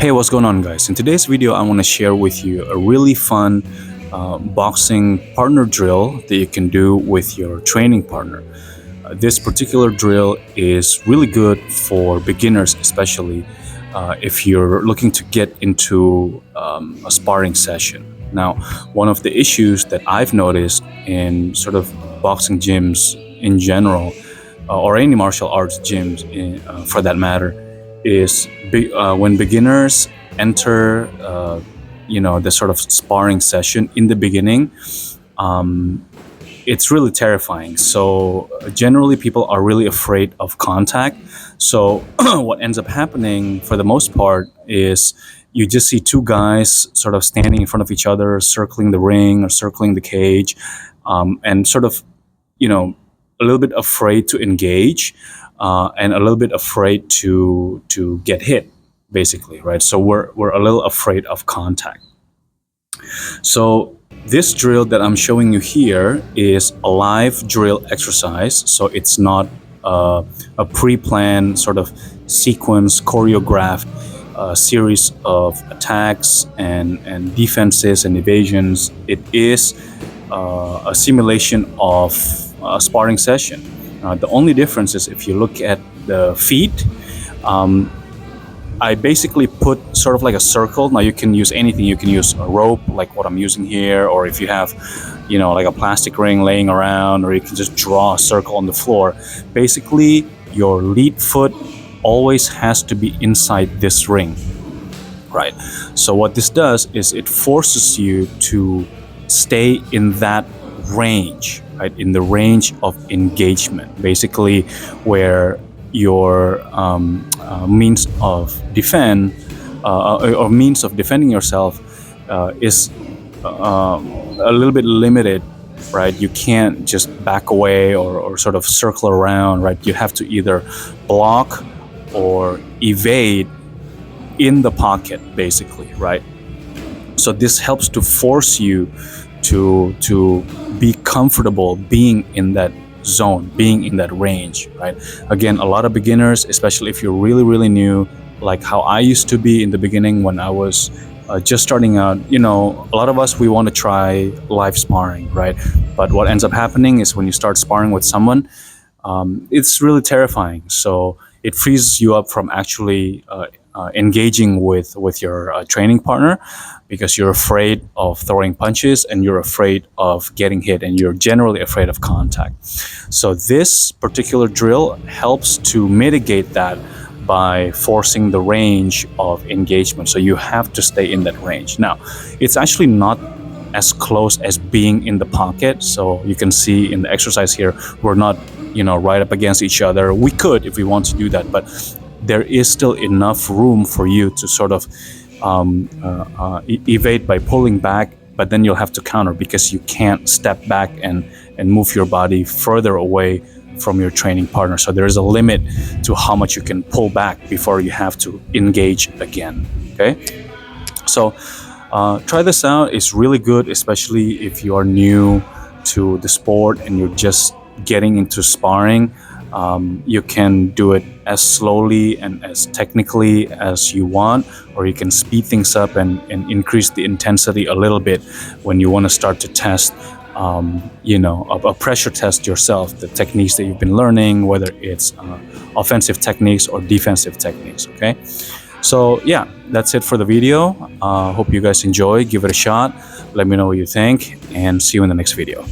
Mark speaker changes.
Speaker 1: Hey, what's going on, guys? In today's video, I want to share with you a really fun boxing partner drill that you can do with your training partner. This particular drill is really good for beginners, especially if you're looking to get into a sparring session. Now, one of the issues that I've noticed in sort of boxing gyms in general, or any martial arts gyms for that matter, is when beginners enter the sort of sparring session in the beginning. It's really terrifying. So generally people are really afraid of contact. So what ends up happening for the most part is you just see two guys sort of standing in front of each other, circling the ring or circling the cage, and sort of a little bit afraid to engage, and a little bit afraid to get hit, basically, right? So we're a little afraid of contact. So this drill that I'm showing you here is a live drill exercise. So it's not a pre-planned sort of sequence, choreographed series of attacks and defenses and evasions. It is a simulation of a sparring session. The only difference is if you look at the feet, I basically put sort of like a circle. Now you can use anything. You can use a rope like what I'm using here, or if you have, like a plastic ring laying around, or you can just draw a circle on the floor. Basically, your lead foot always has to be inside this ring, right? So what this does is it forces you to stay in that range, right? In the range of engagement, basically where your means of defending yourself is a little bit limited, right? You can't just back away or sort of circle around, right? You have to either block or evade in the pocket, basically, right? So this helps to force you to be comfortable being in that zone, being in that range, right? Again, a lot of beginners, especially if you're really new, like how I used to be in the beginning when I was just starting out, a lot of us, we want to try live sparring, right? But what ends up happening is when you start sparring with someone, it's really terrifying. So it frees you up from actually engaging with your training partner, because you're afraid of throwing punches and you're afraid of getting hit and you're generally afraid of contact. So this particular drill helps to mitigate that by forcing the range of engagement. So you have to stay in that range. Now, it's actually not as close as being in the pocket. So you can see in the exercise here, we're not right up against each other. We could if we want to do that, but there is still enough room for you to sort of evade by pulling back, but then you'll have to counter because you can't step back and move your body further away from your training partner. So there is a limit to how much you can pull back before you have to engage again, okay? So try this out. It's really good, especially if you are new to the sport and you're just getting into sparring. You can do it as slowly and as technically as you want, or you can speed things up and increase the intensity a little bit when you want to start to test, a pressure test yourself, the techniques that you've been learning, whether it's offensive techniques or defensive techniques, okay? So yeah, that's it for the video. Hope you guys enjoy. Give it a shot. Let me know what you think, and see you in the next video.